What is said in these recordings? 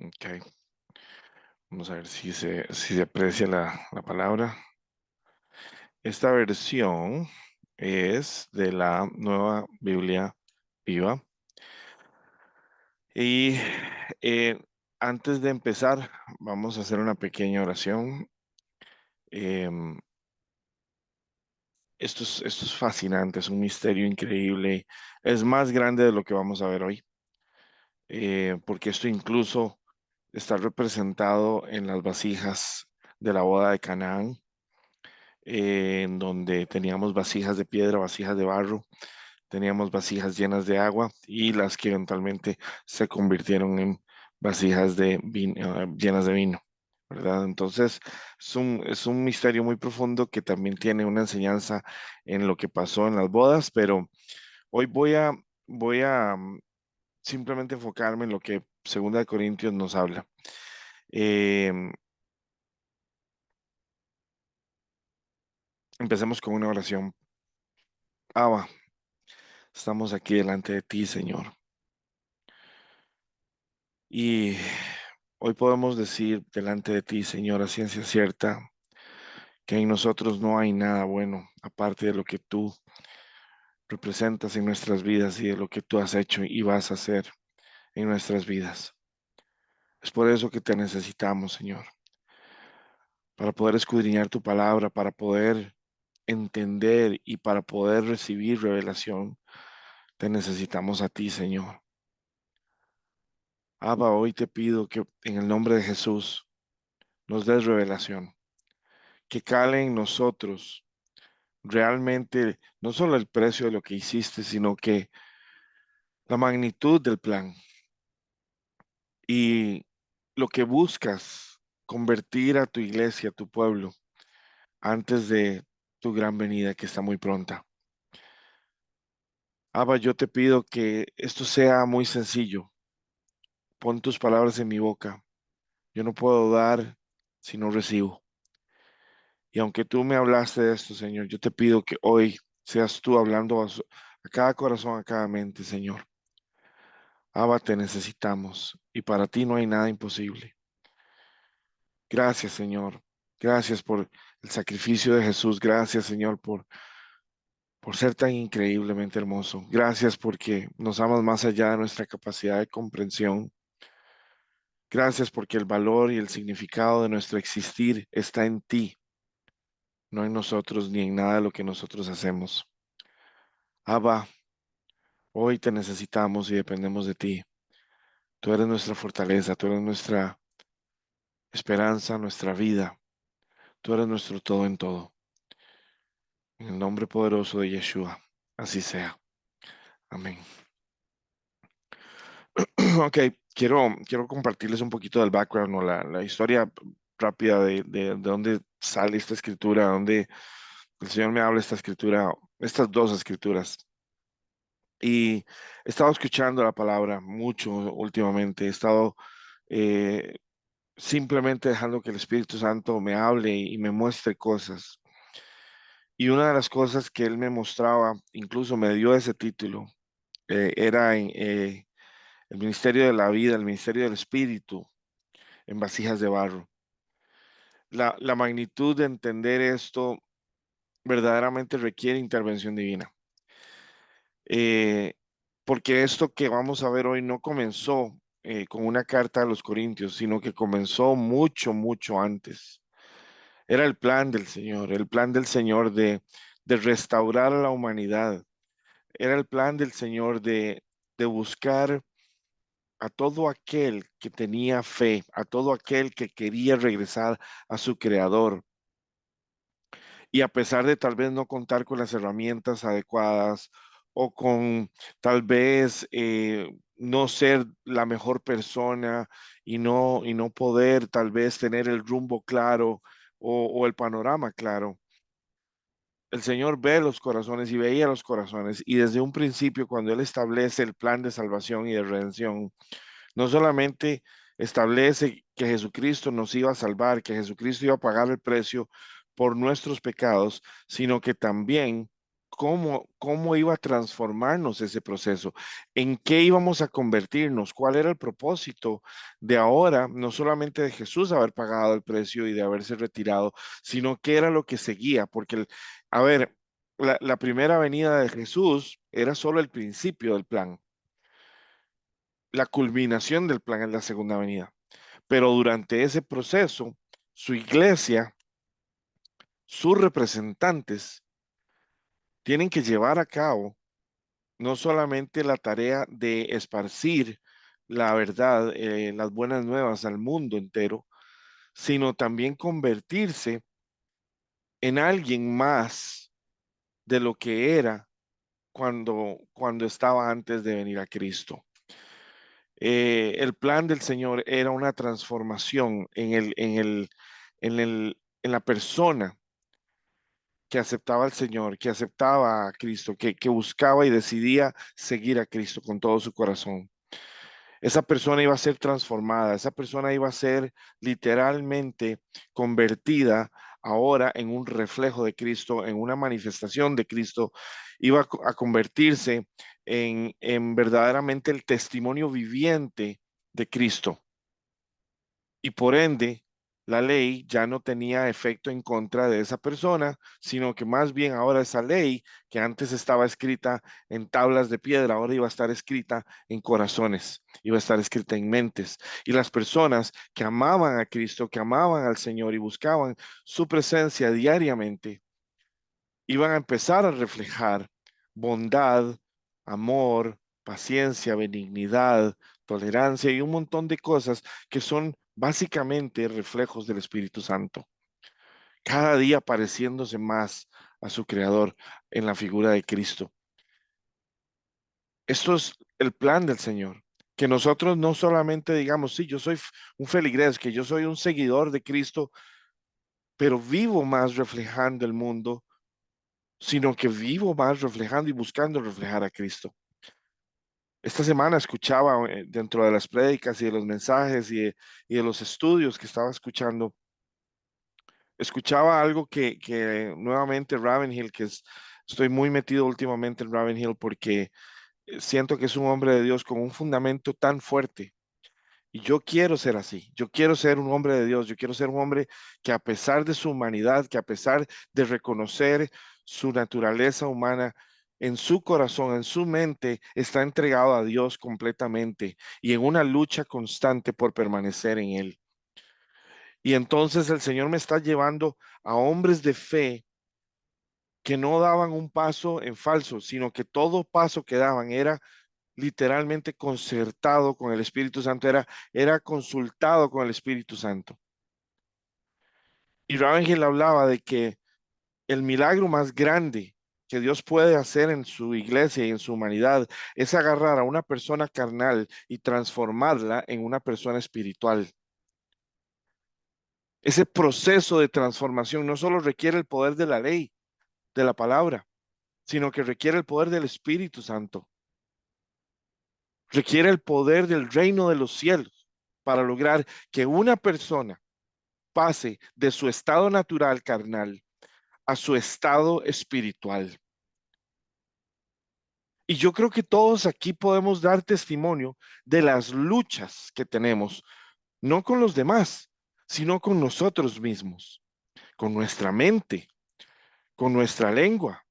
Ok, vamos a ver si se aprecia la palabra. Esta versión es de la Nueva Biblia Viva. Y eh, antes de empezar, vamos a hacer una pequeña oración. Em, esto es fascinante, es un misterio increíble. Es más grande de lo que vamos a ver hoy, porque esto incluso está representado en las vasijas de la boda de Canaán, en donde teníamos vasijas de piedra, vasijas de barro, teníamos vasijas llenas de agua y las que eventualmente se convirtieron en vasijas de vino, llenas de vino, ¿verdad? Entonces, es un misterio muy profundo que también tiene una enseñanza en lo que pasó en las bodas, pero hoy voy a simplemente enfocarme en lo que Segunda de Corintios nos habla. Em, Empecemos con una oración. Abba, estamos aquí delante de ti, Señor. Y hoy podemos decir delante de ti, Señor, a ciencia cierta, que en nosotros no hay nada bueno, aparte de lo que tú representas en nuestras vidas y de lo que tú has hecho y vas a hacer en nuestras vidas. Es por eso que te necesitamos, Señor, para poder escudriñar tu palabra, para poder entender y para poder recibir revelación. Te necesitamos a ti, Señor. Abba, hoy te pido que en el nombre de Jesús nos des revelación, que cale en nosotros realmente no solo el precio de lo que hiciste, sino que la magnitud del plan y lo que buscas convertir a tu iglesia, a tu pueblo, antes de tu gran venida que está muy pronta. Abba, yo te pido que esto sea muy sencillo. Pon tus palabras en mi boca. Yo no puedo dar si no recibo. Y aunque tú me hablaste de esto, Señor, yo te pido que hoy seas tú hablando a cada corazón, a cada mente, Señor. Abba, te necesitamos y para ti no hay nada imposible. Gracias, Señor. Gracias por el sacrificio de Jesús. Gracias, Señor, por ser tan increíblemente hermoso. Gracias porque nos amas más allá de nuestra capacidad de comprensión. Gracias porque el valor y el significado de nuestro existir está en ti, no en nosotros ni en nada de lo que nosotros hacemos. Abba, hoy te necesitamos y dependemos de ti. Tú eres nuestra fortaleza, tú eres nuestra esperanza, nuestra vida. Tú eres nuestro todo en todo. En el nombre poderoso de Yeshua. Así sea. Amén. Ok, quiero compartirles un poquito del background o la historia rápida de dónde sale esta escritura, dónde el Señor me habla esta escritura, estas dos escrituras. Y he estado escuchando la palabra mucho últimamente. He estado eh, simplemente dejando que el Espíritu Santo me hable y me muestre cosas. Y una de las cosas que Él me mostraba, incluso me dio ese título, era en el ministerio de la vida, el ministerio del Espíritu en vasijas de barro. La magnitud de entender esto verdaderamente requiere intervención divina. Eh, Porque esto que vamos a ver hoy no comenzó con una carta a los Corintios, sino que comenzó mucho, mucho antes. Era el plan del Señor de restaurar a la humanidad. Era el plan del Señor de buscar a todo aquel que tenía fe, a todo aquel que quería regresar a su creador. Y a pesar de tal vez no contar con las herramientas adecuadas o con tal vez no ser la mejor persona y no poder tal vez tener el rumbo claro o el panorama claro. El Señor ve los corazones y veía los corazones y desde un principio cuando Él establece el plan de salvación y de redención, no solamente establece que Jesucristo nos iba a salvar, que Jesucristo iba a pagar el precio por nuestros pecados, sino que también cómo iba a transformarnos ese proceso, en qué íbamos a convertirnos, cuál era el propósito de ahora, no solamente de Jesús haber pagado el precio y de haberse retirado, sino qué era lo que seguía, porque, a ver, la primera venida de Jesús era solo el principio del plan, la culminación del plan es la segunda venida, pero durante ese proceso, su iglesia, sus representantes, tienen que llevar a cabo no solamente la tarea de esparcir la verdad, las buenas nuevas al mundo entero, sino también convertirse en alguien más de lo que era cuando estaba antes de venir a Cristo. El plan del Señor era una transformación en la persona que aceptaba al Señor, que aceptaba a Cristo, que buscaba y decidía seguir a Cristo con todo su corazón. Esa persona iba a ser transformada, esa persona iba a ser literalmente convertida ahora en un reflejo de Cristo, en una manifestación de Cristo, iba a convertirse en verdaderamente el testimonio viviente de Cristo. Y por ende, la ley ya no tenía efecto en contra de esa persona, sino que más bien ahora esa ley que antes estaba escrita en tablas de piedra, ahora iba a estar escrita en corazones, iba a estar escrita en mentes. Y las personas que amaban a Cristo, que amaban al Señor y buscaban su presencia diariamente, iban a empezar a reflejar bondad, amor, paciencia, benignidad, tolerancia y un montón de cosas que son básicamente reflejos del Espíritu Santo. Cada día pareciéndose más a su Creador en la figura de Cristo. Esto es el plan del Señor. Que nosotros no solamente digamos, sí, yo soy un feligrés, que yo soy un seguidor de Cristo, pero vivo más reflejando el mundo, sino que vivo más reflejando y buscando reflejar a Cristo. Esta semana escuchaba dentro de las prédicas y de los mensajes y de los estudios que estaba escuchando, escuchaba algo que nuevamente Ravenhill, estoy muy metido últimamente en Ravenhill porque siento que es un hombre de Dios con un fundamento tan fuerte. Y yo quiero ser así, yo quiero ser un hombre de Dios, yo quiero ser un hombre que a pesar de su humanidad, que a pesar de reconocer su naturaleza humana, en su corazón, en su mente, está entregado a Dios completamente y en una lucha constante por permanecer en Él. Y entonces el Señor me está llevando a hombres de fe que no daban un paso en falso, sino que todo paso que daban era literalmente concertado con el Espíritu Santo, era consultado con el Espíritu Santo. Y Ángel hablaba de que el milagro más grande que Dios puede hacer en su iglesia y en su humanidad es agarrar a una persona carnal y transformarla en una persona espiritual. Ese proceso de transformación no solo requiere el poder de la ley, de la palabra, sino que requiere el poder del Espíritu Santo. Requiere el poder del reino de los cielos para lograr que una persona pase de su estado natural carnal a su estado espiritual. Y yo creo que todos aquí podemos dar testimonio de las luchas que tenemos, no con los demás, sino con nosotros mismos, con nuestra mente, con nuestra lengua,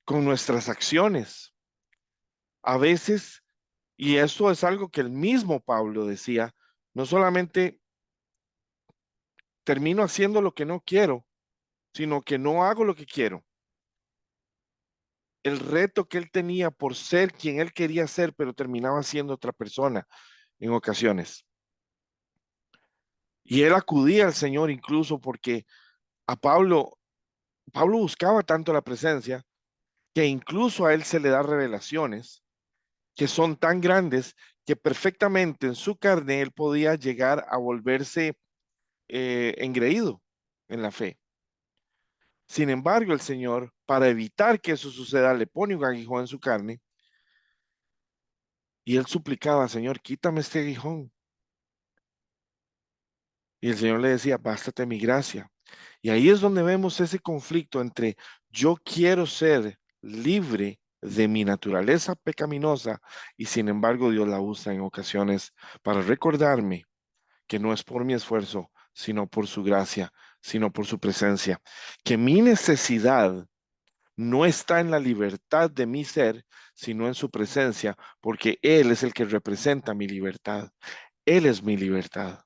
con nuestras acciones. A veces, y eso es algo que el mismo Pablo decía, no solamente termino haciendo lo que no quiero, sino que no hago lo que quiero. El reto que él tenía por ser quien él quería ser, pero terminaba siendo otra persona en ocasiones. Y él acudía al Señor incluso porque a Pablo buscaba tanto la presencia que incluso a él se le da revelaciones que son tan grandes que perfectamente en su carne él podía llegar a volverse engreído en la fe. Sin embargo, el Señor, para evitar que eso suceda, le pone un aguijón en su carne y él suplicaba, Señor, quítame este aguijón. Y el Señor le decía, bástate mi gracia. Y ahí es donde vemos ese conflicto entre yo quiero ser libre de mi naturaleza pecaminosa, y sin embargo Dios la usa en ocasiones para recordarme que no es por mi esfuerzo, sino por su gracia, sino por su presencia, que mi necesidad no está en la libertad de mi ser, sino en su presencia, porque Él es el que representa mi libertad. Él es mi libertad.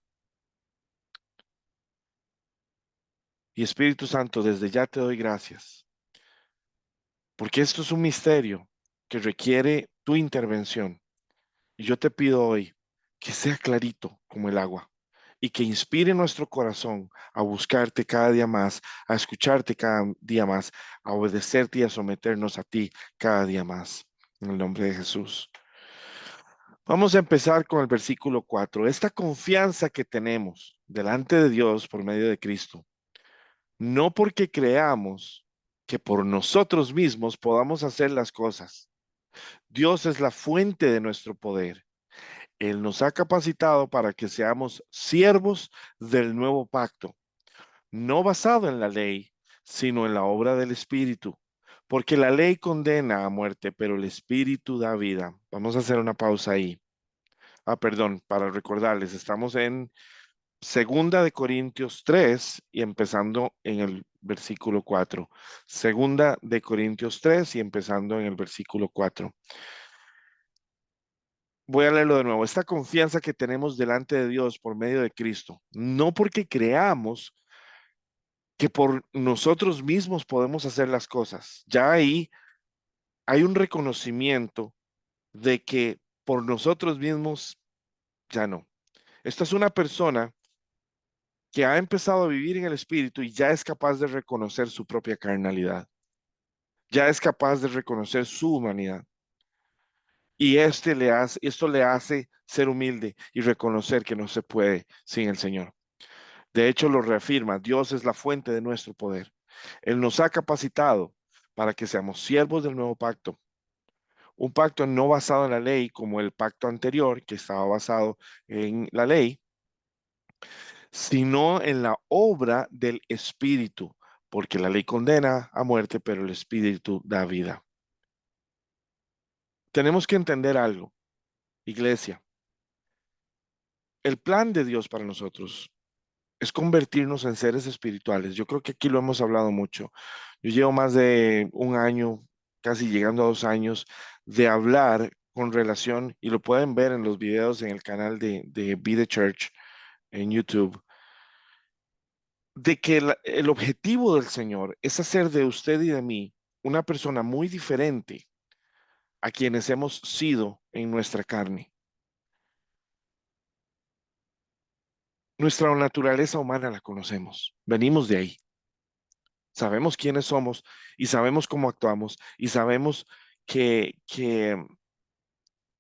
Y Espíritu Santo, desde ya te doy gracias, porque esto es un misterio que requiere tu intervención. Y yo te pido hoy que sea clarito como el agua y que inspire nuestro corazón a buscarte cada día más, a escucharte cada día más, a obedecerte y a someternos a ti cada día más. En el nombre de Jesús. Vamos a empezar con el versículo 4. Esta confianza que tenemos delante de Dios por medio de Cristo, no porque creamos que por nosotros mismos podamos hacer las cosas. Dios es la fuente de nuestro poder. Él nos ha capacitado para que seamos siervos del nuevo pacto, no basado en la ley, sino en la obra del Espíritu. Porque la ley condena a muerte, pero el Espíritu da vida. Vamos a hacer una pausa ahí. Perdón, para recordarles, estamos en Segunda de Corintios 3 y empezando en el versículo 4. Segunda de Corintios 3 y empezando en el versículo 4. Voy a leerlo de nuevo. Esta confianza que tenemos delante de Dios por medio de Cristo, no porque creamos que por nosotros mismos podemos hacer las cosas. Ya ahí hay un reconocimiento de que por nosotros mismos ya no. Esta es una persona que ha empezado a vivir en el Espíritu y ya es capaz de reconocer su propia carnalidad, ya es capaz de reconocer su humanidad. Y esto le hace ser humilde y reconocer que no se puede sin el Señor. De hecho, lo reafirma, Dios es la fuente de nuestro poder. Él nos ha capacitado para que seamos siervos del nuevo pacto. Un pacto no basado en la ley como el pacto anterior, que estaba basado en la ley, sino en la obra del Espíritu, porque la ley condena a muerte, pero el Espíritu da vida. Tenemos que entender algo, iglesia. El plan de Dios para nosotros es convertirnos en seres espirituales. Yo creo que aquí lo hemos hablado mucho. Yo llevo más de un año, casi llegando a 2 años, de hablar con relación, y lo pueden ver en los videos en el canal de Be The Church en YouTube, de que el objetivo del Señor es hacer de usted y de mí una persona muy diferente a quienes hemos sido en nuestra carne. Nuestra naturaleza humana la conocemos, venimos de ahí, sabemos quiénes somos y sabemos cómo actuamos y sabemos que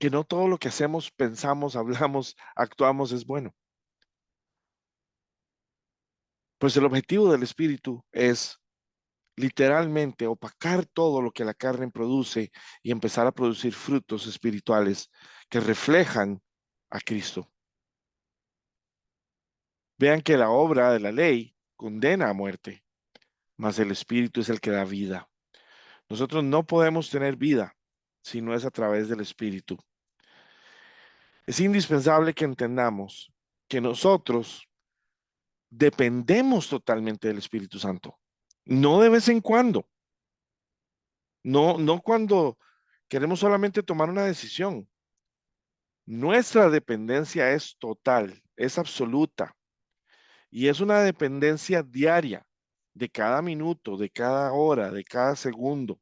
no todo lo que hacemos, pensamos, hablamos, actuamos es bueno. Pues el objetivo del Espíritu es literalmente opacar todo lo que la carne produce y empezar a producir frutos espirituales que reflejan a Cristo. Vean que la obra de la ley condena a muerte, mas el Espíritu es el que da vida. Nosotros no podemos tener vida si no es a través del Espíritu. Es indispensable que entendamos que nosotros dependemos totalmente del Espíritu Santo. No de vez en cuando, no cuando queremos solamente tomar una decisión. Nuestra dependencia es total, es absoluta y es una dependencia diaria de cada minuto, de cada hora, de cada segundo.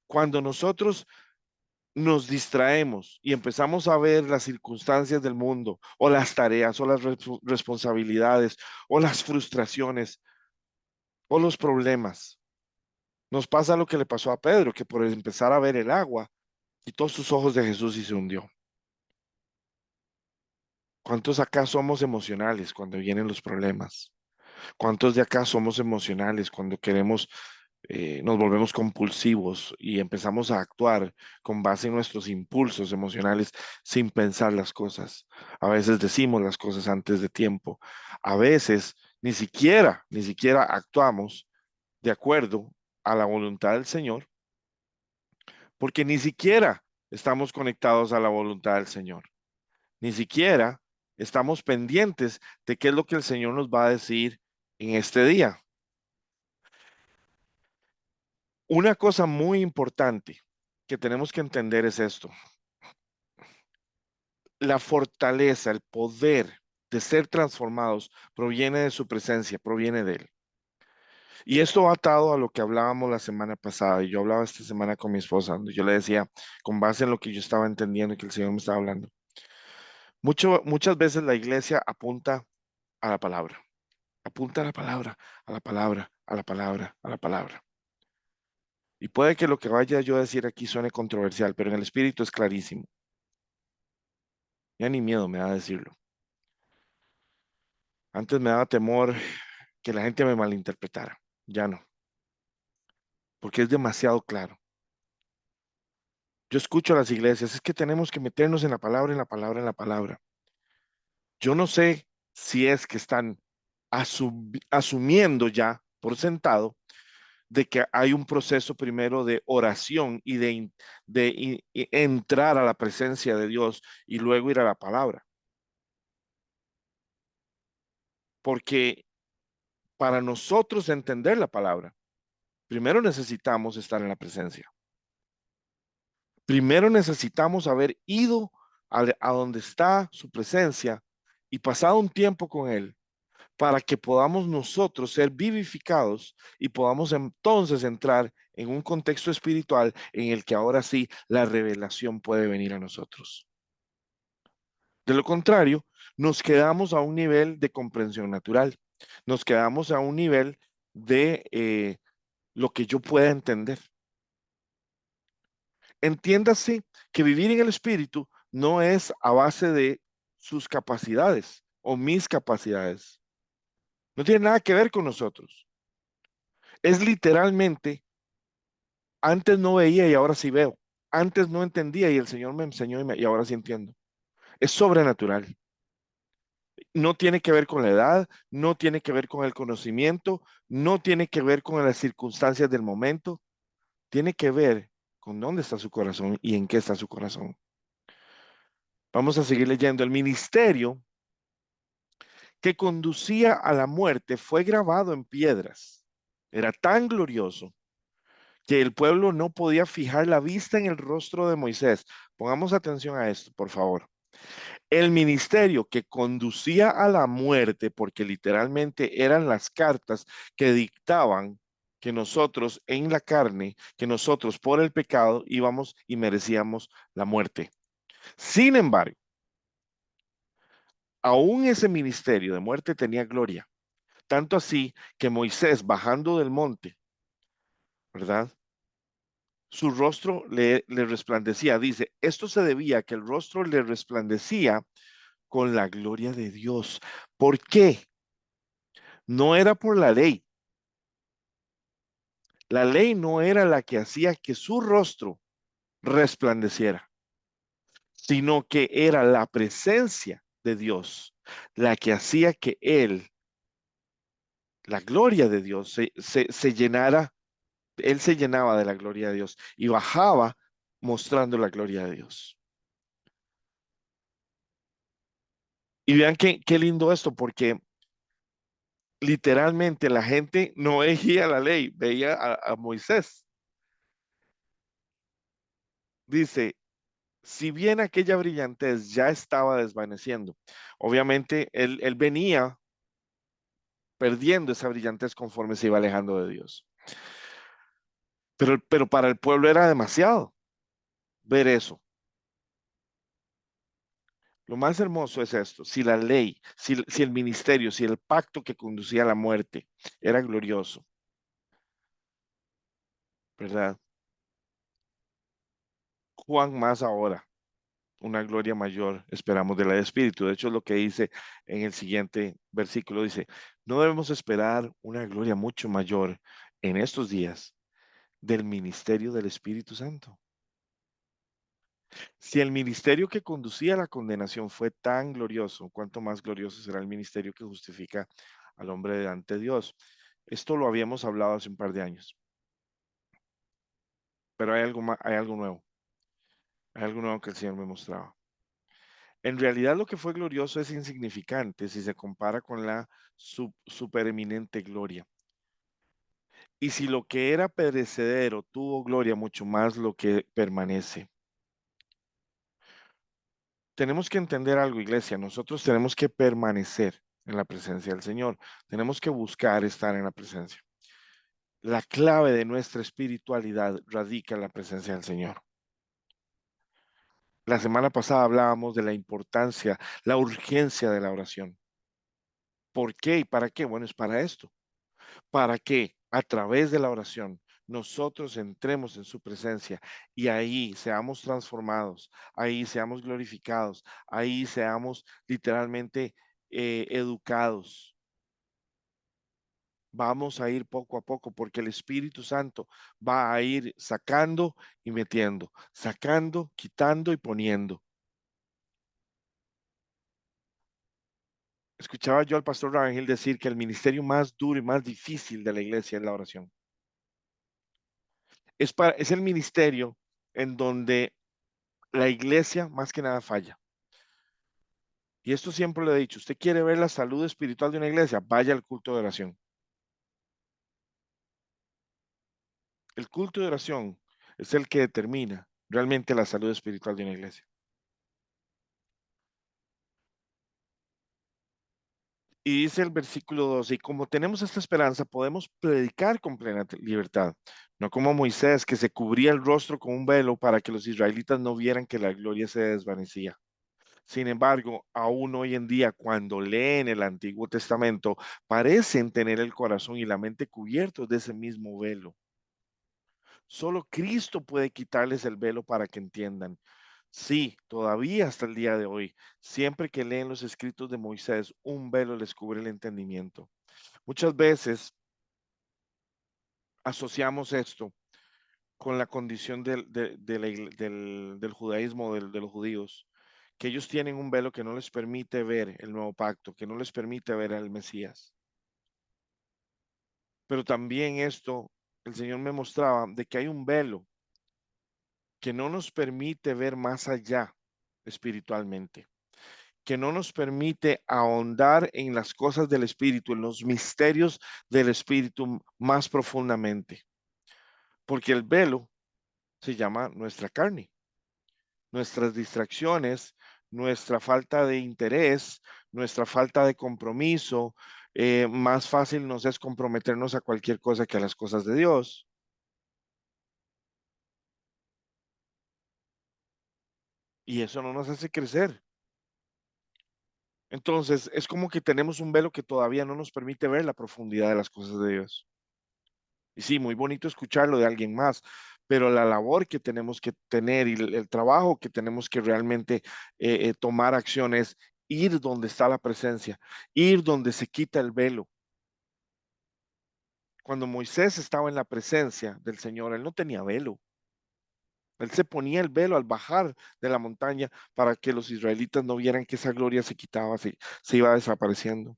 Cuando nosotros nos distraemos y empezamos a ver las circunstancias del mundo o las tareas o las responsabilidades o las frustraciones o los problemas, nos pasa lo que le pasó a Pedro, que por empezar a ver el agua, quitó sus ojos de Jesús y se hundió. ¿Cuántos acá somos emocionales cuando vienen los problemas? ¿Cuántos de acá somos emocionales cuando queremos, nos volvemos compulsivos y empezamos a actuar con base en nuestros impulsos emocionales sin pensar las cosas? A veces decimos las cosas antes de tiempo. A veces ni siquiera actuamos de acuerdo a la voluntad del Señor porque ni siquiera estamos conectados a la voluntad del Señor. Ni siquiera estamos pendientes de qué es lo que el Señor nos va a decir en este día. Una cosa muy importante que tenemos que entender es esto. La fortaleza, el poder de ser transformados proviene de su presencia, proviene de Él. Y esto va atado a lo que hablábamos la semana pasada, y yo hablaba esta semana con mi esposa, donde yo le decía, con base en lo que yo estaba entendiendo y que el Señor me estaba hablando, muchas veces la iglesia apunta a la palabra, apunta a la palabra, a la palabra, a la palabra, a la palabra. Y puede que lo que vaya yo a decir aquí suene controversial, pero en el espíritu es clarísimo. Ya ni miedo me da decirlo. Antes me daba temor que la gente me malinterpretara. Ya no, porque es demasiado claro. Yo escucho a las iglesias, es que tenemos que meternos en la palabra, en la palabra, en la palabra. Yo no sé si es que están asumiendo ya por sentado de que hay un proceso primero de oración y de entrar a la presencia de Dios y luego ir a la palabra. Porque para nosotros entender la palabra, primero necesitamos estar en la presencia. Primero necesitamos haber ido a donde está su presencia y pasado un tiempo con Él para que podamos nosotros ser vivificados y podamos entonces entrar en un contexto espiritual en el que ahora sí la revelación puede venir a nosotros. De lo contrario, nos quedamos a un nivel de comprensión natural, nos quedamos a un nivel de lo que yo pueda entender. Entiéndase que vivir en el espíritu no es a base de sus capacidades o mis capacidades. No tiene nada que ver con nosotros. Es literalmente, antes no veía y ahora sí veo. Antes no entendía y el Señor me enseñó y ahora sí entiendo. Es sobrenatural. No tiene que ver con la edad, no tiene que ver con el conocimiento, no tiene que ver con las circunstancias del momento. Tiene que ver con dónde está su corazón y en qué está su corazón. Vamos a seguir leyendo. El ministerio que conducía a la muerte fue grabado en piedras. Era tan glorioso que el pueblo no podía fijar la vista en el rostro de Moisés. Pongamos atención a esto, por favor. El ministerio que conducía a la muerte, porque literalmente eran las cartas que dictaban que nosotros en la carne, que nosotros por el pecado íbamos y merecíamos la muerte. Sin embargo, aún ese ministerio de muerte tenía gloria. Tanto así que Moisés, bajando del monte, ¿verdad? Su rostro le resplandecía. Dice, esto se debía a que el rostro le resplandecía con la gloria de Dios. ¿Por qué? No era por la ley. La ley no era la que hacía que su rostro resplandeciera, sino que era la presencia de Dios la que hacía que él, la gloria de Dios, se llenara. Él se llenaba de la gloria de Dios y bajaba mostrando la gloria de Dios. Y vean qué lindo esto, porque literalmente la gente no veía la ley, veía a Moisés. Dice, si bien aquella brillantez ya estaba desvaneciendo, obviamente él venía perdiendo esa brillantez conforme se iba alejando de Dios. Pero para el pueblo era demasiado ver eso. Lo más hermoso es esto, si la ley, si el ministerio, si el pacto que conducía a la muerte era glorioso, ¿verdad? Juan más ahora, una gloria mayor esperamos de la de Espíritu. De hecho, es lo que dice en el siguiente versículo, dice, no debemos esperar una gloria mucho mayor en estos días del ministerio del Espíritu Santo. Si el ministerio que conducía a la condenación fue tan glorioso, ¿cuánto más glorioso será el ministerio que justifica al hombre ante Dios? Esto lo habíamos hablado hace un par de años. Pero hay algo más, hay algo nuevo que el Señor me mostraba. En realidad lo que fue glorioso es insignificante si se compara con la supereminente gloria. Y si lo que era perecedero tuvo gloria, mucho más lo que permanece. Tenemos que entender algo, iglesia. Nosotros tenemos que permanecer en la presencia del Señor. Tenemos que buscar estar en la presencia. La clave de nuestra espiritualidad radica en la presencia del Señor. La semana pasada hablábamos de la importancia, la urgencia de la oración. ¿Por qué y para qué? Bueno, es para esto, para que a través de la oración nosotros entremos en su presencia y ahí seamos transformados, ahí seamos glorificados, ahí seamos literalmente educados. Vamos a ir poco a poco porque el Espíritu Santo va a ir sacando y metiendo, sacando, quitando y poniendo. Escuchaba yo al pastor Rangel decir que el ministerio más duro y más difícil de la iglesia es la oración. Es el ministerio en donde la iglesia más que nada falla. Y esto siempre lo he dicho, usted quiere ver la salud espiritual de una iglesia, vaya al culto de oración. El culto de oración es el que determina realmente la salud espiritual de una iglesia. Y dice el versículo 12, y como tenemos esta esperanza, podemos predicar con plena libertad, no como Moisés, que se cubría el rostro con un velo para que los israelitas no vieran que la gloria se desvanecía. Sin embargo, aún hoy en día, cuando leen el Antiguo Testamento, parecen tener el corazón y la mente cubiertos de ese mismo velo. Solo Cristo puede quitarles el velo para que entiendan. Sí, todavía hasta el día de hoy, siempre que leen los escritos de Moisés, un velo les cubre el entendimiento. Muchas veces asociamos esto con la condición del judaísmo, de los judíos, que ellos tienen un velo que no les permite ver el nuevo pacto, que no les permite ver al Mesías. Pero también esto, el Señor me mostraba de que hay un velo que no nos permite ver más allá espiritualmente, que no nos permite ahondar en las cosas del Espíritu, en los misterios del Espíritu más profundamente, porque el velo se llama nuestra carne, nuestras distracciones, nuestra falta de interés, nuestra falta de compromiso. Más fácil nos es comprometernos a cualquier cosa que a las cosas de Dios. Y eso no nos hace crecer. Entonces, es como que tenemos un velo que todavía no nos permite ver la profundidad de las cosas de Dios. Y sí, muy bonito escucharlo de alguien más, pero la labor que tenemos que tener y el trabajo que tenemos que realmente tomar acción es ir donde está la presencia, ir donde se quita el velo. Cuando Moisés estaba en la presencia del Señor, él no tenía velo. Él se ponía el velo al bajar de la montaña para que los israelitas no vieran que esa gloria se quitaba, se iba desapareciendo.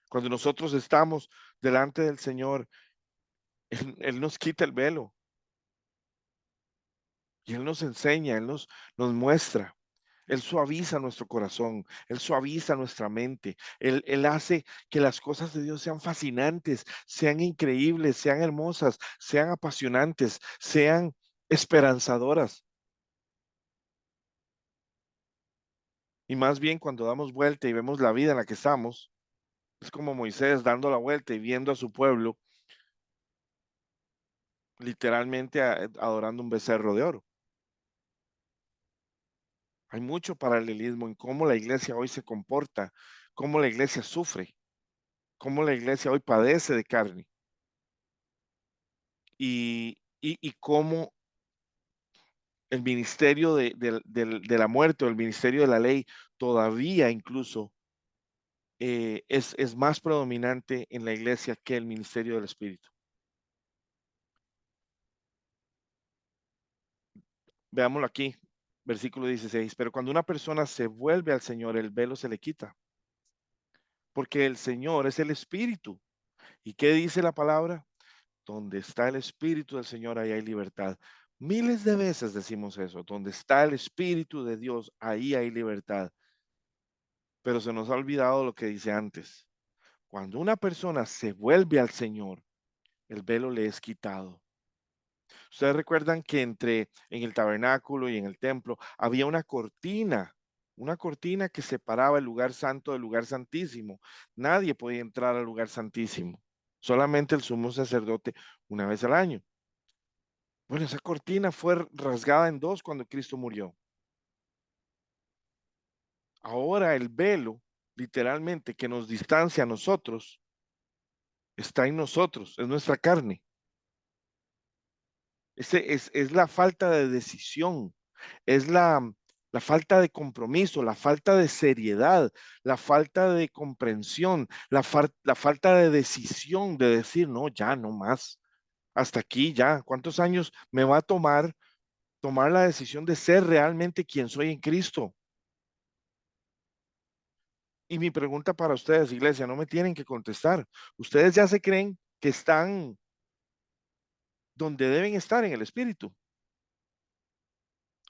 Cuando nosotros estamos delante del Señor, Él nos quita el velo y Él nos enseña, nos muestra. Él suaviza nuestro corazón, Él suaviza nuestra mente, Él hace que las cosas de Dios sean fascinantes, sean increíbles, sean hermosas, sean apasionantes, sean esperanzadoras. Y más bien cuando damos vuelta y vemos la vida en la que estamos, es como Moisés dando la vuelta y viendo a su pueblo literalmente adorando un becerro de oro. Hay mucho paralelismo en cómo la iglesia hoy se comporta, cómo la iglesia sufre, cómo la iglesia hoy padece de carne y cómo el ministerio de la muerte o el ministerio de la ley todavía incluso es más predominante en la iglesia que el ministerio del Espíritu. Veámoslo aquí, versículo 16. Pero cuando una persona se vuelve al Señor, el velo se le quita, porque el Señor es el Espíritu. ¿Y qué dice la palabra? donde está el Espíritu del Señor, ahí hay libertad. Miles de veces decimos eso, donde está el Espíritu de Dios, ahí hay libertad. Pero se nos ha olvidado lo que dice antes. Cuando una persona se vuelve al Señor, el velo le es quitado. Ustedes recuerdan que en el tabernáculo y en el templo había una cortina que separaba el lugar santo del lugar santísimo. Nadie podía entrar al lugar santísimo, solamente el sumo sacerdote una vez al año. Bueno, esa cortina fue rasgada en dos cuando Cristo murió. Ahora el velo, literalmente, que nos distancia a nosotros, está en nosotros, es nuestra carne. Es la falta de decisión, es la falta de compromiso, la falta de seriedad, la falta de comprensión, la falta de decisión de decir, no, ya, no más, hasta aquí, ya, ¿cuántos años me va a tomar la decisión de ser realmente quien soy en Cristo? Y mi pregunta para ustedes, iglesia, no me tienen que contestar. ¿Ustedes ya se creen que están donde deben estar en el Espíritu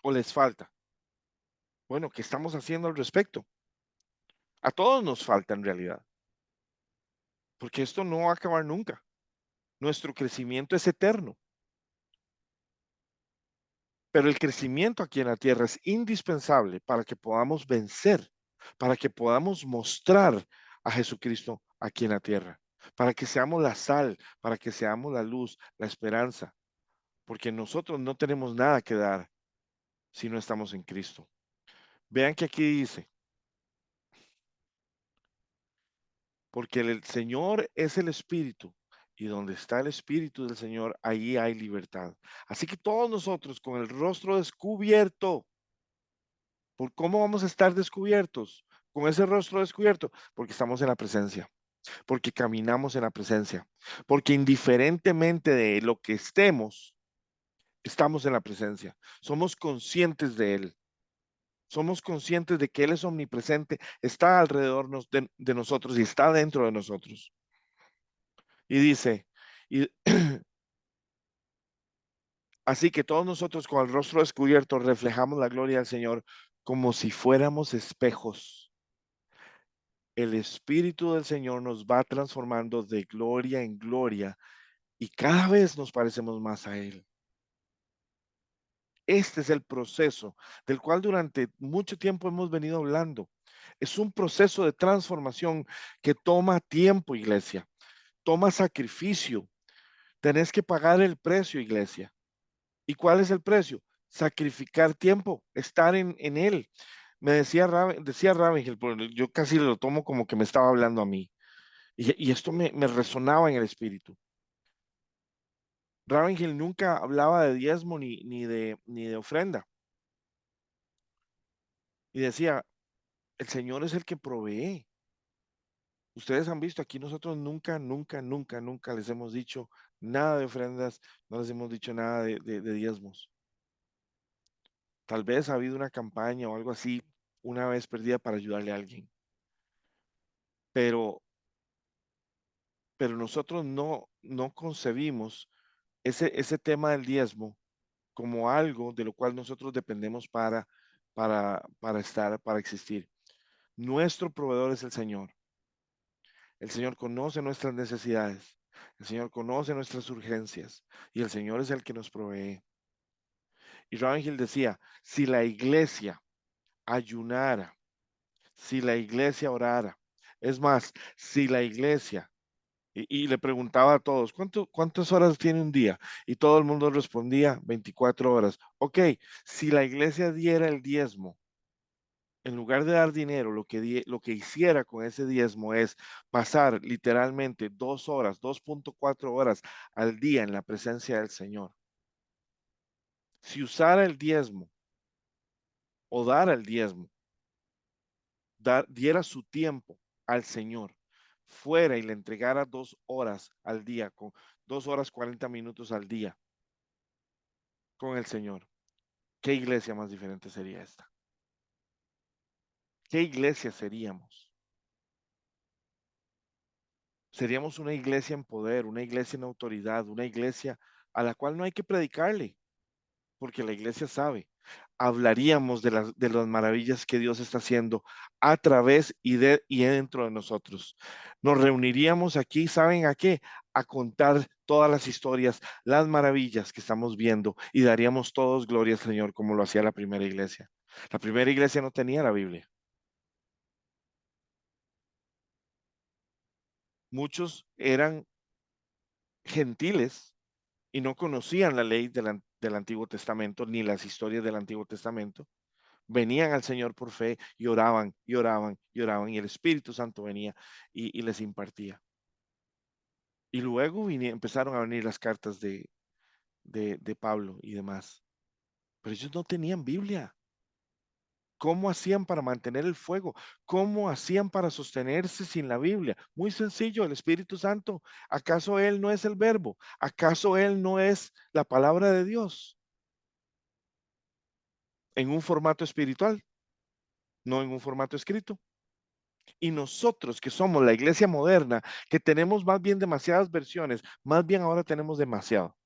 o les falta? Bueno, ¿qué estamos haciendo al respecto? A todos nos falta en realidad, porque esto no va a acabar nunca. Nuestro crecimiento es eterno, pero el crecimiento aquí en la tierra es indispensable para que podamos vencer, para que podamos mostrar a Jesucristo aquí en la tierra, para que seamos la sal, para que seamos la luz, la esperanza, porque nosotros no tenemos nada que dar si no estamos en Cristo. Vean que aquí dice, porque el Señor es el Espíritu, y donde está el Espíritu del Señor, allí hay libertad. Así que todos nosotros con el rostro descubierto, ¿por cómo vamos a estar descubiertos? Con ese rostro descubierto, porque estamos en la presencia, porque caminamos en la presencia, porque indiferentemente de lo que estemos, estamos en la presencia. Somos conscientes de Él. Somos conscientes de que Él es omnipresente, está alrededor de nosotros y está dentro de nosotros. Y dice, y así que todos nosotros con el rostro descubierto reflejamos la gloria del Señor como si fuéramos espejos. El Espíritu del Señor nos va transformando de gloria en gloria y cada vez nos parecemos más a Él. Este es el proceso del cual durante mucho tiempo hemos venido hablando. Es un proceso de transformación que toma tiempo, iglesia, toma sacrificio. Tenés que pagar el precio, iglesia. ¿Y cuál es el precio? Sacrificar tiempo, estar en Él. Me decía Ravengel, pero yo casi lo tomo como que me estaba hablando a mí. Y esto me resonaba en el espíritu. Ravengel nunca hablaba de diezmo ni de ofrenda. Y decía, el Señor es el que provee. Ustedes han visto, aquí nosotros nunca, nunca, nunca, nunca les hemos dicho nada de ofrendas, no les hemos dicho nada de diezmos. Tal vez ha habido una campaña o algo así una vez perdida para ayudarle a alguien, pero, pero nosotros no concebimos ese tema del diezmo como algo de lo cual nosotros dependemos para estar, para existir. Nuestro proveedor es el Señor. El Señor conoce nuestras necesidades. El Señor conoce nuestras urgencias y el Señor es el que nos provee. Y Rangel decía, si la iglesia ayunara, si la iglesia orara, es más, si la iglesia, y le preguntaba a todos, ¿cuántas horas tiene un día? Y todo el mundo respondía, 24 horas. Ok, si la iglesia diera el diezmo, en lugar de dar dinero, lo que hiciera con ese diezmo es pasar literalmente 2 horas, 2.4 horas al día en la presencia del Señor. Si usara el diezmo o dar el diezmo, diera su tiempo al Señor, fuera y le entregara 2 horas al día, con 2 horas 40 minutos al día con el Señor, ¿qué iglesia más diferente sería esta? ¿Qué iglesia seríamos? Seríamos una iglesia en poder, una iglesia en autoridad, una iglesia a la cual no hay que predicarle, porque la iglesia sabe. Hablaríamos de las maravillas que Dios está haciendo a través y dentro de nosotros. Nos reuniríamos aquí, ¿saben a qué? A contar todas las historias, las maravillas que estamos viendo y daríamos todos gloria al Señor como lo hacía la primera iglesia. La primera iglesia no tenía la Biblia. Muchos eran gentiles y no conocían la ley del Antiguo Testamento ni las historias del Antiguo Testamento. Venían al Señor por fe y oraban y oraban y oraban y el Espíritu Santo venía y les impartía. Y luego empezaron a venir las cartas de Pablo y demás. Pero ellos no tenían Biblia. ¿Cómo hacían para mantener el fuego? ¿Cómo hacían para sostenerse sin la Biblia? Muy sencillo, el Espíritu Santo. ¿Acaso Él no es el verbo? ¿Acaso Él no es la palabra de Dios en un formato espiritual, no en un formato escrito? Y nosotros que somos la iglesia moderna, que tenemos más bien demasiadas versiones, más bien ahora tenemos demasiado.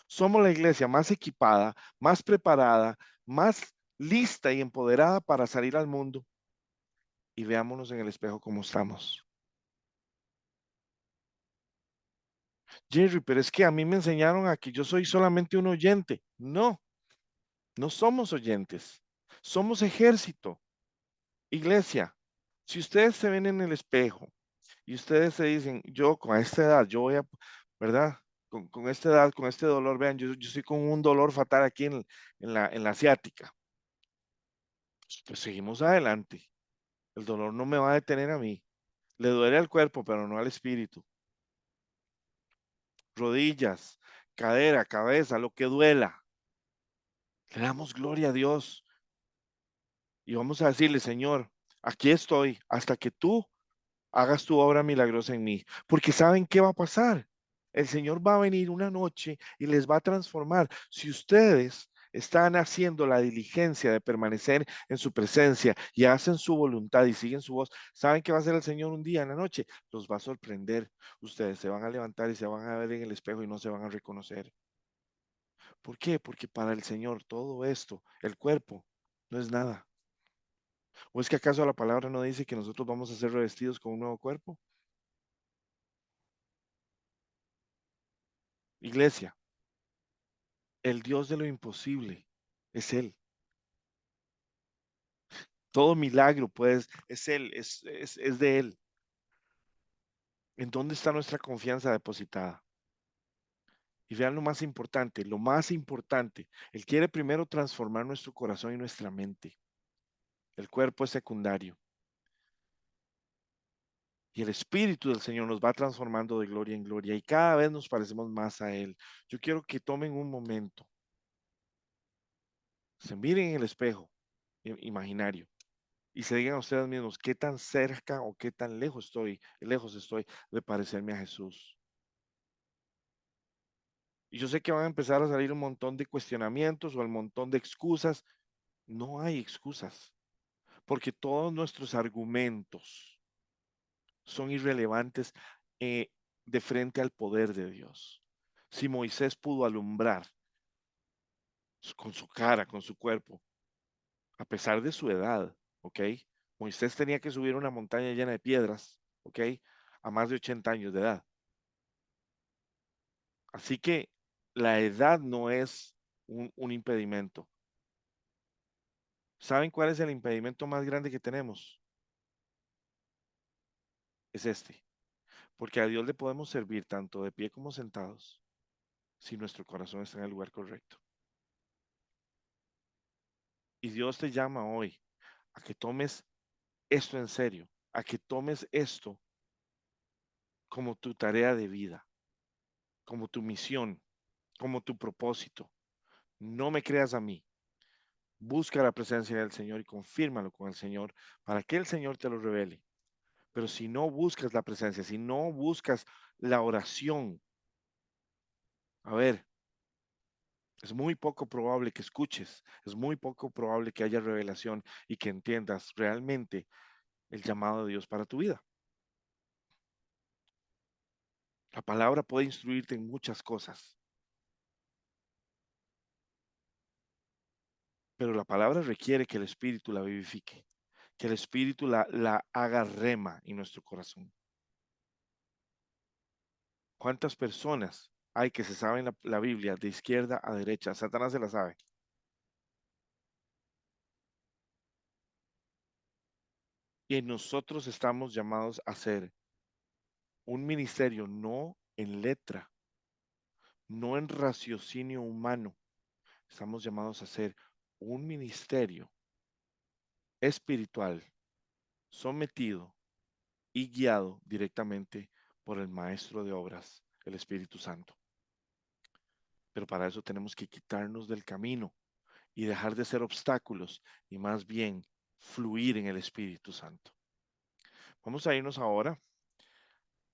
Somos la iglesia más equipada, más preparada, más lista y empoderada para salir al mundo. Y veámonos en el espejo cómo estamos. Jerry, pero es que a mí me enseñaron a que yo soy solamente un oyente. No, no somos oyentes. Somos ejército. Iglesia, si ustedes se ven en el espejo y ustedes se dicen, yo con esta edad, yo voy a, ¿verdad? Con esta edad, con este dolor, vean, yo estoy con un dolor fatal aquí en la asiática. Pues seguimos adelante. El dolor no me va a detener a mí. Le duele al cuerpo, pero no al espíritu. Rodillas, cadera, cabeza, lo que duela. Le damos gloria a Dios y vamos a decirle, Señor, aquí estoy hasta que tú hagas tu obra milagrosa en mí. Porque ¿saben qué va a pasar? El Señor va a venir una noche y les va a transformar. Si ustedes están haciendo la diligencia de permanecer en su presencia y hacen su voluntad y siguen su voz, ¿saben qué va a hacer el Señor un día en la noche? Los va a sorprender. Ustedes se van a levantar y se van a ver en el espejo y no se van a reconocer. ¿Por qué? Porque para el Señor todo esto, el cuerpo, no es nada. ¿O es que acaso la palabra no dice que nosotros vamos a ser revestidos con un nuevo cuerpo? Iglesia, el Dios de lo imposible es Él. Todo milagro, pues, es Él, es de Él. ¿En dónde está nuestra confianza depositada? Y vean lo más importante, lo más importante. Él quiere primero transformar nuestro corazón y nuestra mente. El cuerpo es secundario. Y el Espíritu del Señor nos va transformando de gloria en gloria y cada vez nos parecemos más a Él. Yo quiero que tomen un momento, se miren en el espejo imaginario y se digan a ustedes mismos qué tan cerca o qué tan lejos estoy de parecerme a Jesús. Y yo sé que van a empezar a salir un montón de cuestionamientos o un montón de excusas. No hay excusas, porque todos nuestros argumentos son irrelevantes eh, de frente al poder de Dios. Si Moisés pudo alumbrar con su cara, con su cuerpo, a pesar de su edad, ¿ok? Moisés tenía que subir una montaña llena de piedras, ¿ok? A más de 80 años de edad. Así que la edad no es un impedimento. ¿Saben cuál es el impedimento más grande que tenemos? Es este. Porque a Dios le podemos servir tanto de pie como sentados si nuestro corazón está en el lugar correcto. Y Dios te llama hoy a que tomes esto en serio, a que tomes esto como tu tarea de vida, como tu misión, como tu propósito. No me creas a mí. Busca la presencia del Señor y confírmalo con el Señor para que el Señor te lo revele. Pero si no buscas la presencia, si no buscas la oración, a ver, es muy poco probable que escuches, es muy poco probable que haya revelación y que entiendas realmente el llamado de Dios para tu vida. La palabra puede instruirte en muchas cosas, pero la palabra requiere que el Espíritu la vivifique, que el Espíritu la haga rema en nuestro corazón. ¿Cuántas personas hay que se saben la Biblia de izquierda a derecha? Satanás se la sabe. Y nosotros estamos llamados a ser un ministerio no en letra, no en raciocinio humano. Estamos llamados a ser un ministerio espiritual, sometido y guiado directamente por el Maestro de Obras, el Espíritu Santo. Pero para eso tenemos que quitarnos del camino y dejar de ser obstáculos y más bien fluir en el Espíritu Santo. Vamos a irnos ahora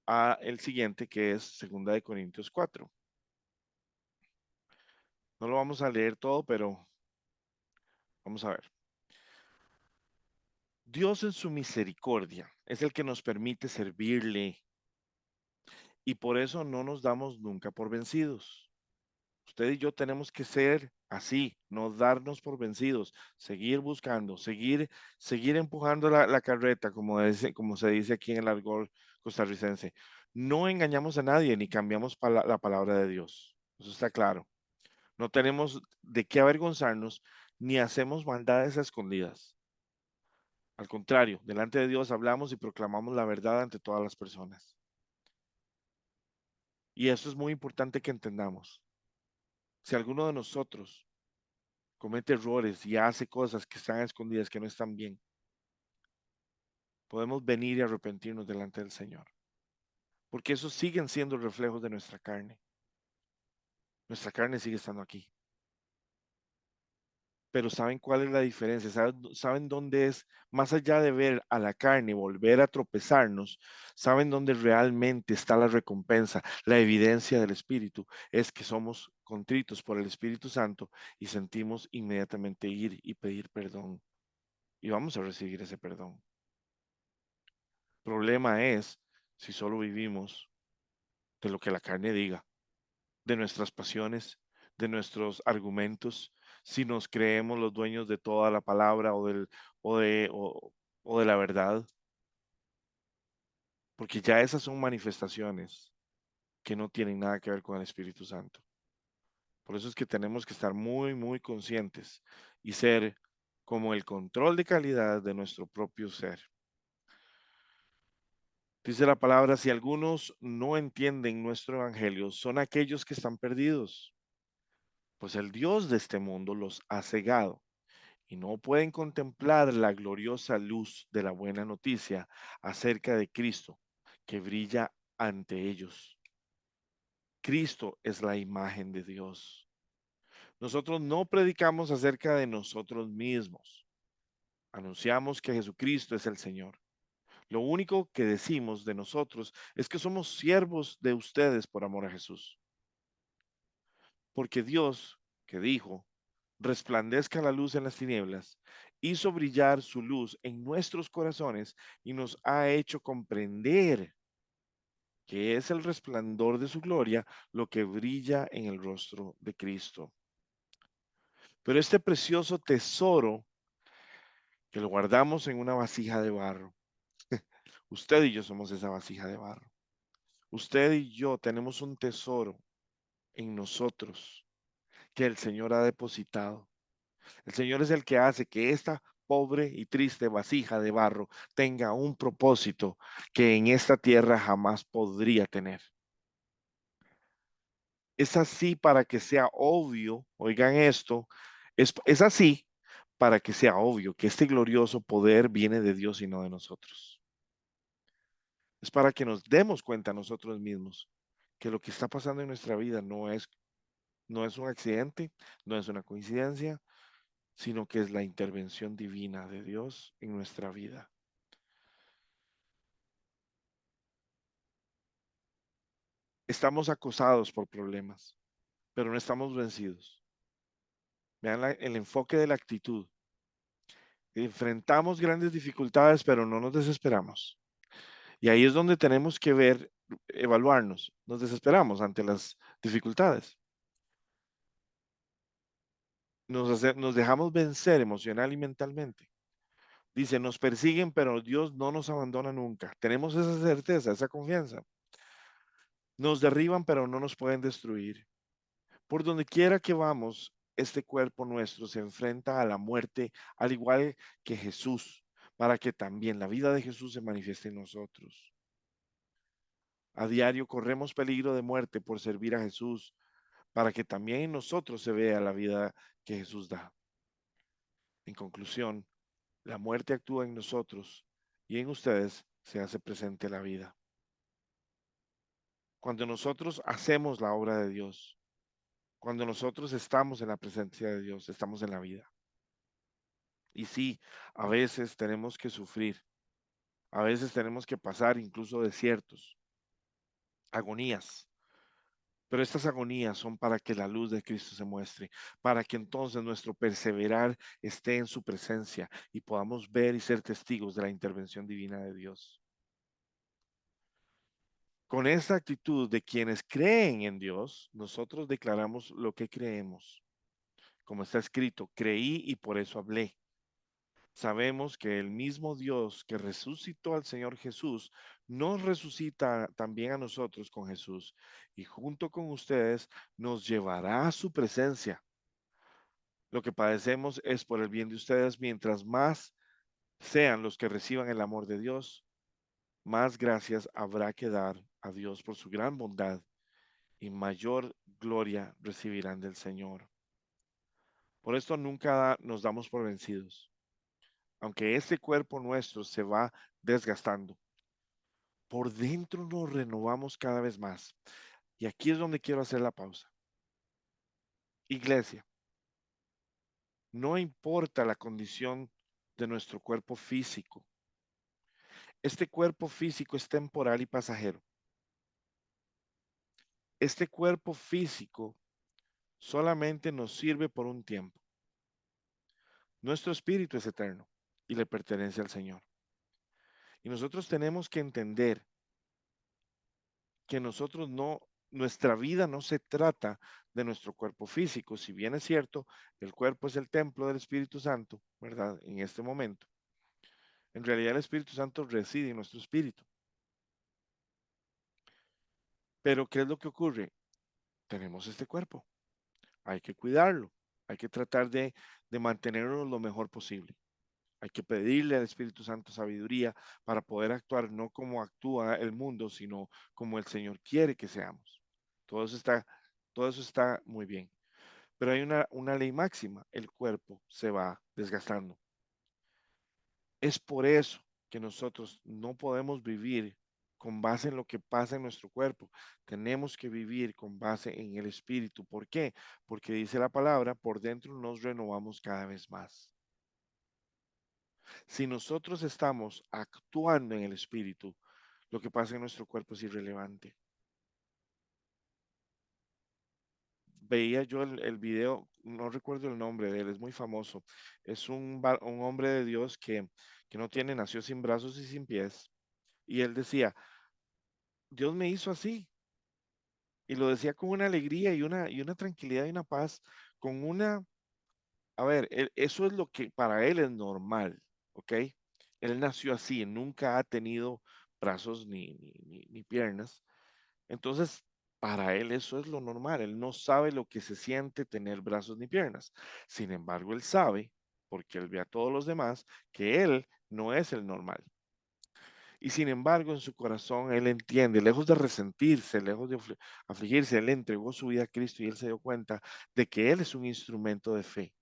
a el siguiente, que es Segunda de Corintios 4. No lo vamos a leer todo, pero vamos a ver. Dios en su misericordia es el que nos permite servirle y por eso no nos damos nunca por vencidos. Usted y yo tenemos que ser así, no darnos por vencidos, seguir buscando, seguir empujando la carreta, como se dice aquí en el argot costarricense. No engañamos a nadie ni cambiamos la palabra de Dios. Eso está claro. No tenemos de qué avergonzarnos ni hacemos maldades a escondidas. Al contrario, delante de Dios hablamos y proclamamos la verdad ante todas las personas. Y eso es muy importante que entendamos. Si alguno de nosotros comete errores y hace cosas que están escondidas, que no están bien, podemos venir y arrepentirnos delante del Señor. Porque esos siguen siendo reflejos de nuestra carne. Nuestra carne sigue estando aquí. Pero ¿saben cuál es la diferencia? ¿Saben dónde es? Más allá de ver a la carne y volver a tropezarnos, ¿saben dónde realmente está la recompensa? La evidencia del Espíritu es que somos contritos por el Espíritu Santo y sentimos inmediatamente ir y pedir perdón. Y vamos a recibir ese perdón. El problema es si solo vivimos de lo que la carne diga, de nuestras pasiones, de nuestros argumentos, si nos creemos los dueños de toda la palabra o de, o, o de la verdad, porque ya esas son manifestaciones que no tienen nada que ver con el Espíritu Santo. Por eso es que tenemos que estar muy, muy conscientes y ser como el control de calidad de nuestro propio ser. Dice la palabra, si algunos no entienden nuestro evangelio, son aquellos que están perdidos, pues el Dios de este mundo los ha cegado y no pueden contemplar la gloriosa luz de la buena noticia acerca de Cristo que brilla ante ellos. Cristo es la imagen de Dios. Nosotros no predicamos acerca de nosotros mismos. Anunciamos que Jesucristo es el Señor. Lo único que decimos de nosotros es que somos siervos de ustedes por amor a Jesús. Porque Dios, que dijo, resplandezca la luz en las tinieblas, hizo brillar su luz en nuestros corazones y nos ha hecho comprender que es el resplandor de su gloria lo que brilla en el rostro de Cristo. Pero este precioso tesoro que lo guardamos en una vasija de barro, usted y yo somos esa vasija de barro. Usted y yo tenemos un tesoro en nosotros que el Señor ha depositado. El Señor es el que hace que esta pobre y triste vasija de barro tenga un propósito que en esta tierra jamás podría tener. Es así para que sea obvio, oigan esto, es así para que sea obvio que este glorioso poder viene de Dios y no de nosotros. Es para que nos demos cuenta nosotros mismos que lo que está pasando en nuestra vida no es un accidente, no es una coincidencia, sino que es la intervención divina de Dios en nuestra vida. Estamos acosados por problemas, pero no estamos vencidos. Vean el enfoque de la actitud. Enfrentamos grandes dificultades, pero no nos desesperamos. Y ahí es donde tenemos que ver evaluarnos, nos desesperamos ante las dificultades. Nos dejamos vencer emocional y mentalmente. Dice, nos persiguen, pero Dios no nos abandona nunca. Tenemos esa certeza, esa confianza. Nos derriban, pero no nos pueden destruir. Por donde quiera que vamos, este cuerpo nuestro se enfrenta a la muerte, al igual que Jesús, para que también la vida de Jesús se manifieste en nosotros. A diario corremos peligro de muerte por servir a Jesús, para que también en nosotros se vea la vida que Jesús da. En conclusión, la muerte actúa en nosotros y en ustedes se hace presente la vida. Cuando nosotros hacemos la obra de Dios, cuando nosotros estamos en la presencia de Dios, estamos en la vida. Y sí, a veces tenemos que sufrir, a veces tenemos que pasar incluso desiertos, agonías, pero estas agonías son para que la luz de Cristo se muestre, para que entonces nuestro perseverar esté en su presencia y podamos ver y ser testigos de la intervención divina de Dios. Con esta actitud de quienes creen en Dios, nosotros declaramos lo que creemos. Como está escrito, creí y por eso hablé. Sabemos que el mismo Dios que resucitó al Señor Jesús nos resucita también a nosotros con Jesús y junto con ustedes nos llevará a su presencia. Lo que padecemos es por el bien de ustedes, mientras más sean los que reciban el amor de Dios, más gracias habrá que dar a Dios por su gran bondad y mayor gloria recibirán del Señor. Por esto nunca nos damos por vencidos. Aunque este cuerpo nuestro se va desgastando, por dentro nos renovamos cada vez más. Y aquí es donde quiero hacer la pausa. Iglesia, no importa la condición de nuestro cuerpo físico. Este cuerpo físico es temporal y pasajero. Este cuerpo físico solamente nos sirve por un tiempo. Nuestro espíritu es eterno y le pertenece al Señor. Y nosotros tenemos que entender que nosotros no, nuestra vida no se trata de nuestro cuerpo físico. Si bien es cierto, el cuerpo es el templo del Espíritu Santo, ¿verdad? En este momento. En realidad el Espíritu Santo reside en nuestro espíritu. Pero ¿qué es lo que ocurre? Tenemos este cuerpo. Hay que cuidarlo. Hay que tratar de mantenerlo lo mejor posible. Hay que pedirle al Espíritu Santo sabiduría para poder actuar no como actúa el mundo, sino como el Señor quiere que seamos. Todo eso está, todo eso está muy bien. Pero hay una ley máxima, el cuerpo se va desgastando. Es por eso que nosotros no podemos vivir con base en lo que pasa en nuestro cuerpo. Tenemos que vivir con base en el espíritu. ¿Por qué? Porque dice la palabra, por dentro nos renovamos cada vez más. Si nosotros estamos actuando en el espíritu, lo que pasa en nuestro cuerpo es irrelevante. Veía yo el video, no recuerdo el nombre de él, es muy famoso. Es un hombre de Dios que no tiene, nació sin brazos y sin pies. Y él decía, Dios me hizo así. Y lo decía con una alegría y una tranquilidad y una paz, con una, a ver, eso es lo que para él es normal, ¿ok? Él nació así, nunca ha tenido brazos ni piernas. Entonces, para él eso es lo normal. Él no sabe lo que se siente tener brazos ni piernas. Sin embargo, él sabe, porque él ve a todos los demás, que él no es el normal. Y sin embargo, en su corazón, él entiende, lejos de resentirse, lejos de afligirse, él entregó su vida a Cristo y él se dio cuenta de que él es un instrumento de fe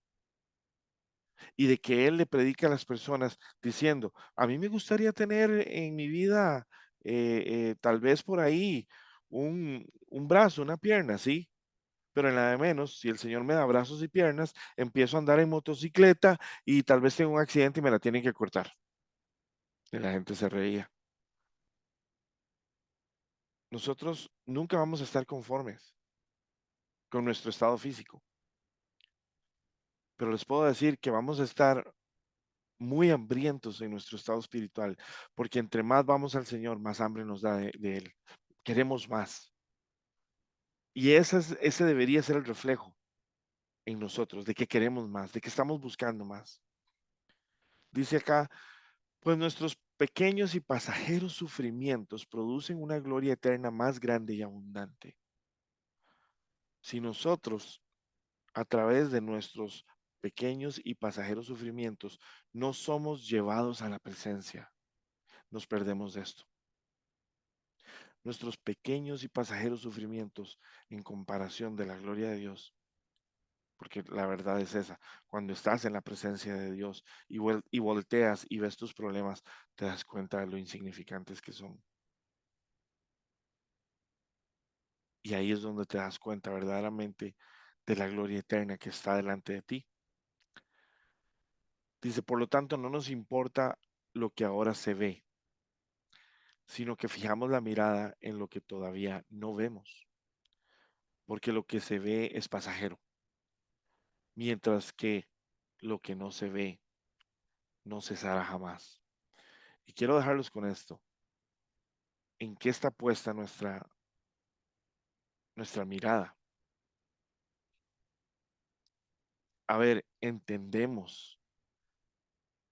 y de que él le predica a las personas diciendo, a mí me gustaría tener en mi vida tal vez por ahí un brazo, una pierna, sí, pero en la de menos, si el Señor me da brazos y piernas, empiezo a andar en motocicleta y tal vez tengo un accidente y me la tienen que cortar. Y la gente se reía. Nosotros nunca vamos a estar conformes con nuestro estado físico, pero les puedo decir que vamos a estar muy hambrientos en nuestro estado espiritual, porque entre más vamos al Señor, más hambre nos da de Él. Queremos más. Y ese debería ser el reflejo en nosotros, de que queremos más, de que estamos buscando más. Dice acá, pues nuestros pequeños y pasajeros sufrimientos producen una gloria eterna más grande y abundante. Si nosotros, a través de nuestros pequeños y pasajeros sufrimientos, no somos llevados a la presencia, nos perdemos de esto. Nuestros pequeños y pasajeros sufrimientos en comparación de la gloria de Dios, porque la verdad es esa, cuando estás en la presencia de Dios y volteas y ves tus problemas, te das cuenta de lo insignificantes que son. Y ahí es donde te das cuenta verdaderamente de la gloria eterna que está delante de ti. Dice, por lo tanto, no nos importa lo que ahora se ve, sino que fijamos la mirada en lo que todavía no vemos, porque lo que se ve es pasajero, mientras que lo que no se ve no cesará jamás. Y quiero dejarlos con esto. ¿En qué está puesta nuestra mirada? A ver, entendemos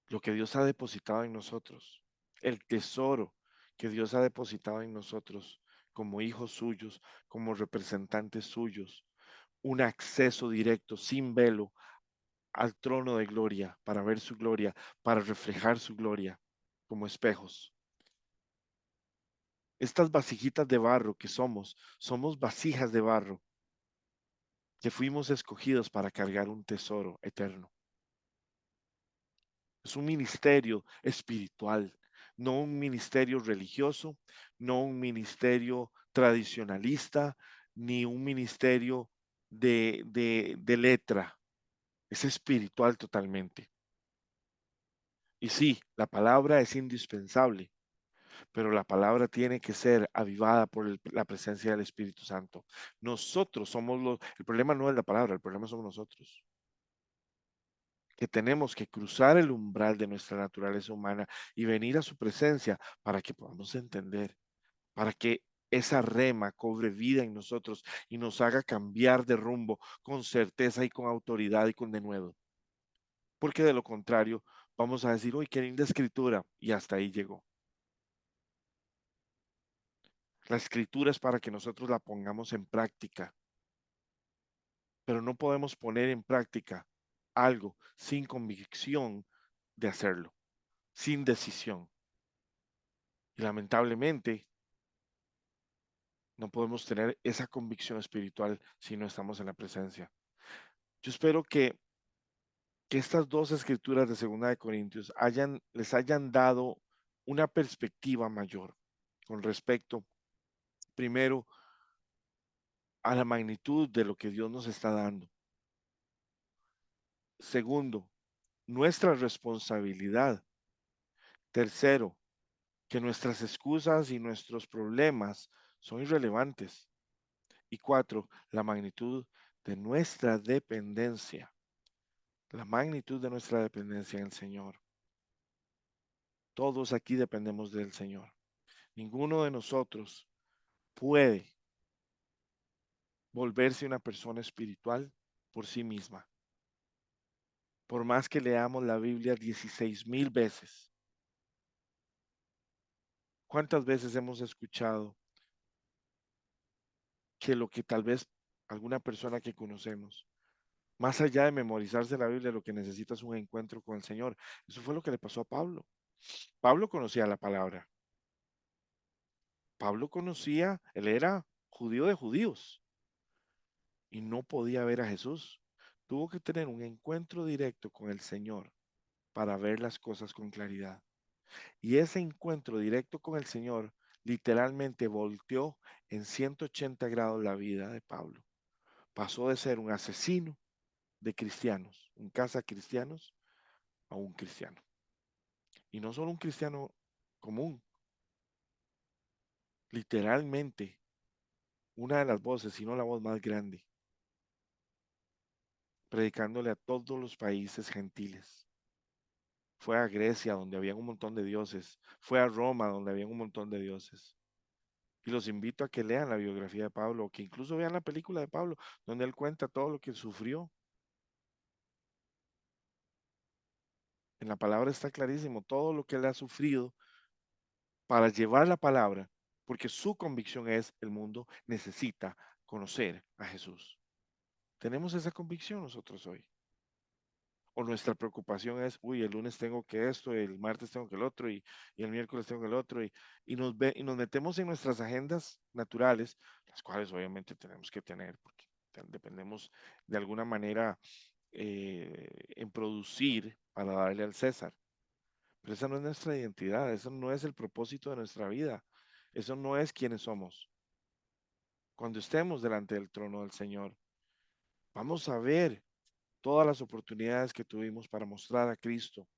lo que Dios ha depositado en nosotros, el tesoro que Dios ha depositado en nosotros como hijos suyos, como representantes suyos, un acceso directo, sin velo, al trono de gloria, para ver su gloria, para reflejar su gloria como espejos. Estas vasijitas de barro que somos vasijas de barro que fuimos escogidos para cargar un tesoro eterno. Es un ministerio espiritual, no un ministerio religioso, no un ministerio tradicionalista, ni un ministerio de letra. Es espiritual totalmente. Y sí, la palabra es indispensable, pero la palabra tiene que ser avivada por la presencia del Espíritu Santo. Nosotros somos el problema no es la palabra, el problema somos nosotros, que tenemos que cruzar el umbral de nuestra naturaleza humana y venir a su presencia para que podamos entender, para que esa rema cobre vida en nosotros y nos haga cambiar de rumbo con certeza y con autoridad y con denuedo. Porque de lo contrario, vamos a decir, uy, qué linda escritura, y hasta ahí llegó. La escritura es para que nosotros la pongamos en práctica, pero no podemos poner en práctica algo sin convicción de hacerlo, sin decisión. Y lamentablemente no podemos tener esa convicción espiritual si no estamos en la presencia. Yo espero que estas dos escrituras de Segunda de Corintios les hayan dado una perspectiva mayor con respecto, primero, a la magnitud de lo que Dios nos está dando. Segundo, nuestra responsabilidad. Tercero, que nuestras excusas y nuestros problemas son irrelevantes. Y cuatro, la magnitud de nuestra dependencia. La magnitud de nuestra dependencia en el Señor. Todos aquí dependemos del Señor. Ninguno de nosotros puede volverse una persona espiritual por sí misma. Por más que leamos la Biblia 16,000 veces. ¿Cuántas veces hemos escuchado que lo que tal vez alguna persona que conocemos, más allá de memorizarse la Biblia, lo que necesita es un encuentro con el Señor? Eso fue lo que le pasó a Pablo. Pablo conocía la palabra. Pablo conocía, él era judío de judíos y no podía ver a Jesús. Tuvo que tener un encuentro directo con el Señor para ver las cosas con claridad. Y ese encuentro directo con el Señor literalmente volteó en 180 grados la vida de Pablo. Pasó de ser un asesino de cristianos, un cazacristianos, a un cristiano. Y no solo un cristiano común, literalmente una de las voces, sino la voz más grande, predicándole a todos los países gentiles. Fue a Grecia, donde había un montón de dioses. Fue a Roma, donde había un montón de dioses. Y los invito a que lean la biografía de Pablo, o que incluso vean la película de Pablo, donde él cuenta todo lo que sufrió. En la palabra está clarísimo todo lo que él ha sufrido para llevar la palabra, porque su convicción es: el mundo necesita conocer a Jesús. ¿Tenemos esa convicción nosotros hoy? ¿O nuestra preocupación es: uy, el lunes tengo que esto, el martes tengo que el otro, y el miércoles tengo que el otro, y nos metemos en nuestras agendas naturales, las cuales obviamente tenemos que tener, porque dependemos de alguna manera en producir para darle al César? Pero esa no es nuestra identidad, eso no es el propósito de nuestra vida, eso no es quienes somos. Cuando estemos delante del trono del Señor, vamos a ver todas las oportunidades que tuvimos para mostrar a Cristo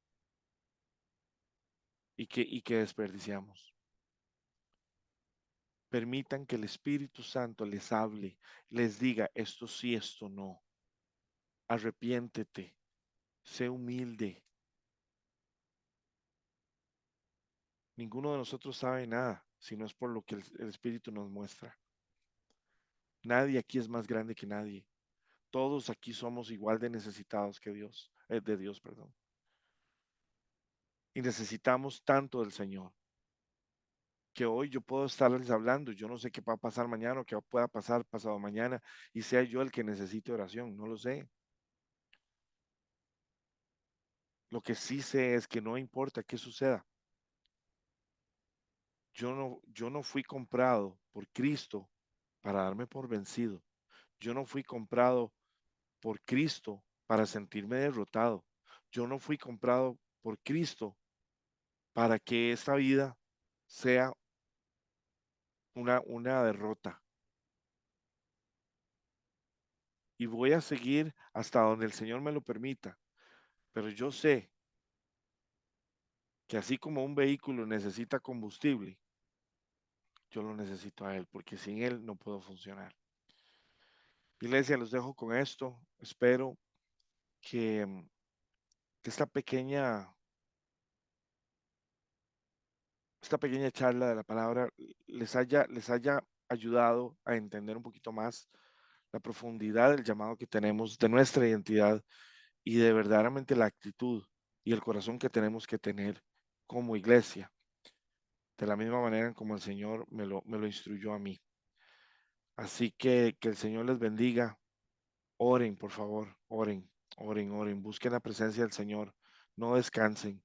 y que desperdiciamos. Permitan que el Espíritu Santo les hable, les diga esto sí, esto no. Arrepiéntete, sé humilde. Ninguno de nosotros sabe nada si no es por lo que el Espíritu nos muestra. Nadie aquí es más grande que nadie. Todos aquí somos igual de necesitados que Dios, de Dios, perdón. Y necesitamos tanto del Señor que hoy yo puedo estarles hablando. Yo no sé qué va a pasar mañana o qué pueda pasar pasado mañana y sea yo el que necesite oración. No lo sé. Lo que sí sé es que no importa qué suceda. Yo no fui comprado por Cristo para darme por vencido. Yo no fui comprado por Cristo para sentirme derrotado. Yo no fui comprado por Cristo para que esta vida sea una derrota. Y voy a seguir hasta donde el Señor me lo permita. Pero yo sé que así como un vehículo necesita combustible, yo lo necesito a Él, porque sin Él no puedo funcionar. Iglesia, los dejo con esto. Espero que, que esta pequeña charla de la palabra les haya ayudado a entender un poquito más la profundidad del llamado que tenemos, de nuestra identidad y de verdaderamente la actitud y el corazón que tenemos que tener como iglesia, de la misma manera en como el Señor me lo instruyó a mí. Así que el Señor les bendiga. Oren, por favor, oren, oren, oren, busquen la presencia del Señor. No descansen,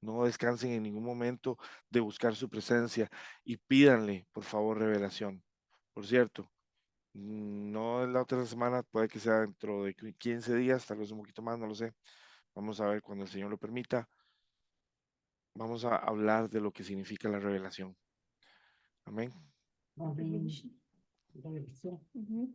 no descansen en ningún momento de buscar su presencia y pídanle, por favor, revelación. Por cierto, no es la otra semana, puede que sea dentro de 15 días, tal vez un poquito más, no lo sé. Vamos a ver cuando el Señor lo permita. Vamos a hablar de lo que significa la revelación. Amén. Amén. La bendición. Ujú.